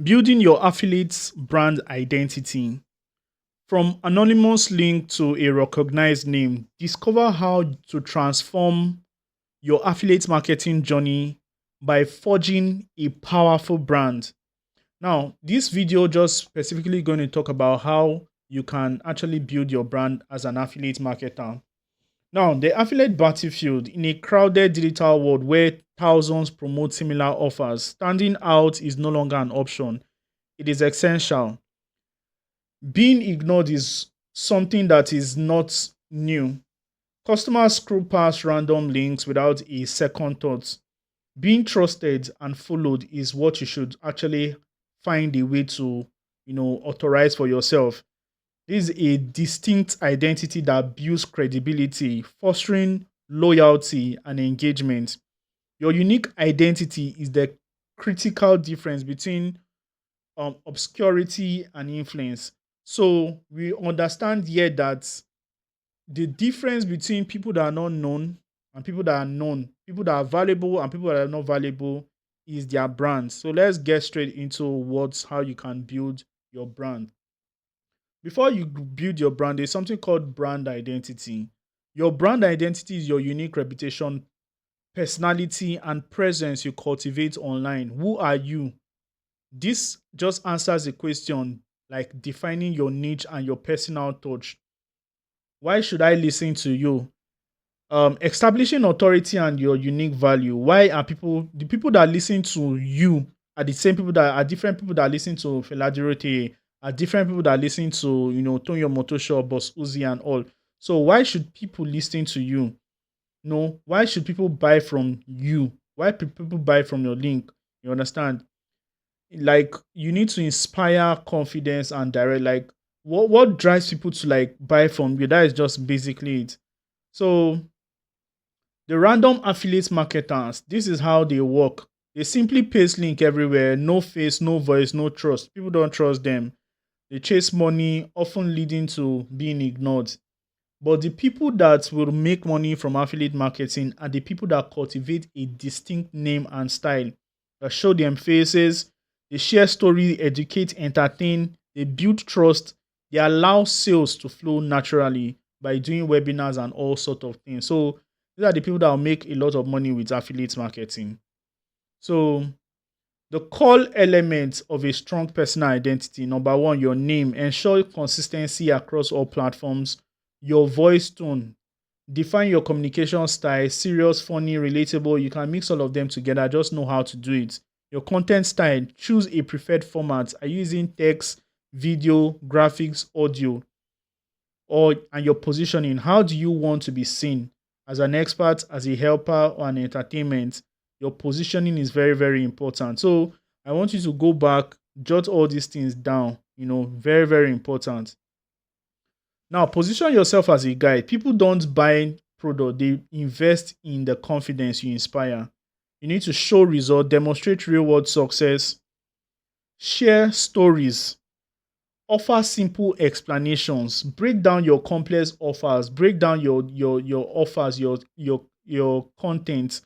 Building your affiliate's brand identity. From anonymous link to a recognized name, discover how to transform your affiliate marketing journey by forging a powerful brand. Now, this video just specifically going to talk about how you can actually build your brand as an affiliate marketer. Now, the affiliate battlefield in a crowded digital world where thousands promote similar offers, standing out is no longer an option. It is essential. Being ignored is something that is not new. Customers scroll past random links without a second thought. Being trusted and followed is what you should actually find a way to, authorize for yourself. This is a distinct identity that builds credibility, fostering loyalty and engagement. Your unique identity is the critical difference between obscurity and influence. So we understand here that the difference between people that are not known and people that are known, people that are valuable and people that are not valuable, is their brand. So let's get straight into what's how you can build your brand. Before you build your brand, there's something called brand identity. Your brand identity is your unique reputation, personality, and presence you cultivate online. Who are you? This just answers the question like defining your niche and your personal touch. Why should I listen to you? Establishing authority and your unique value. Why are the people that listen to you are the same people that are different people that listen to Feladirete, are different people that listen to, Tonyo Motosho, Boss Uzi and all. So why should people listen to you? No, why should people buy from you? Why people buy from your link? You understand? Like you need to inspire confidence and direct, like what drives people to like buy from you. That is just basically it. So the random affiliate marketers, this is how they work. They simply paste link everywhere, no face, no voice, no trust. People don't trust them. They chase money, often leading to being ignored. But the people that will make money from affiliate marketing are the people that cultivate a distinct name and style, that show them faces, they share story, educate, entertain, they build trust, they allow sales to flow naturally by doing webinars and all sort of things. So these are the people that will make a lot of money with affiliate marketing. So the core elements of a strong personal identity: number one, your name. Ensure consistency across all platforms. Your voice tone. Define your communication style: serious, funny, relatable. You can mix all of them together. Just know how to do it. Your content style. Choose a preferred format. Are you using text, video, graphics, audio? And your positioning. How do you want to be seen? As an expert, as a helper, or an entertainment? Your positioning is very, very important. So I want you to go back, jot all these things down. Very, very important. Now, position yourself as a guide. People don't buy product, they invest in the confidence you inspire. You need to show result, demonstrate real world success, share stories, offer simple explanations, break down your complex offers, break down your offers, your content,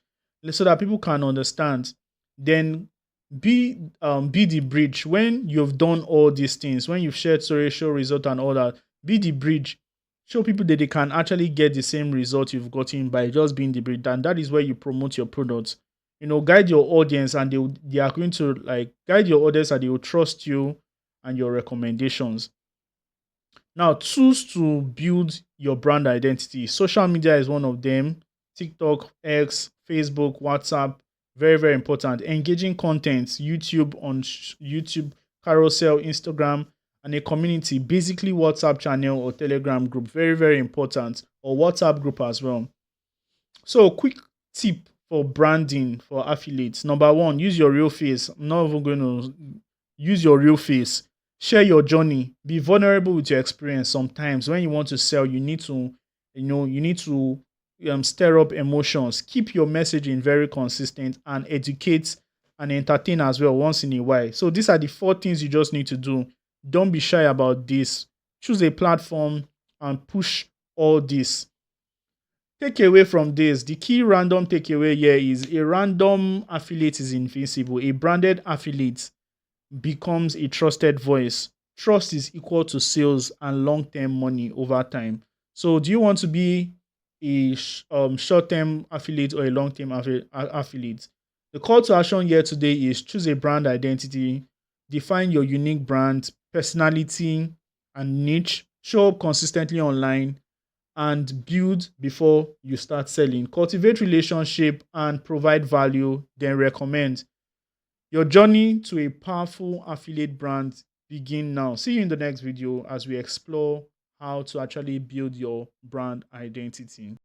so that people can understand. Then be the bridge. When you've done all these things, when you've shared story, show result and all that, be the bridge. Show people that they can actually get the same result you've gotten by just being the bridge. And that is where you promote your products. Guide your audience, and they are going to like guide your audience, and they will trust you and your recommendations. Now, tools to build your brand identity. Social media is one of them. TikTok, X, Facebook, WhatsApp, very, very important. Engaging content, YouTube YouTube, carousel, Instagram, and a community, basically WhatsApp channel or Telegram group, very, very important, or WhatsApp group as well. So, quick tip for branding for affiliates. Number one, use your real face. I'm not even going to use your real face. Share your journey. Be vulnerable with your experience. Sometimes when you want to sell, you need to stir up emotions. Keep your messaging very consistent and educate and entertain as well once in a while. So these are the four things you just need to do. Don't be shy about this. Choose a platform and push all this. Takeaway from this, the key random takeaway here is: a random affiliate is invincible. A branded affiliate becomes a trusted voice. Trust is equal to sales and long-term money over time. So, do you want to be a short-term affiliate or a long-term affiliate? The call to action here today is choose a brand identity, define your unique brand, personality, and niche. Show up consistently online and build before you start selling. Cultivate relationship and provide value, then recommend. Your journey to a powerful affiliate brand begin now. See you in the next video as we explore how to actually build your brand identity.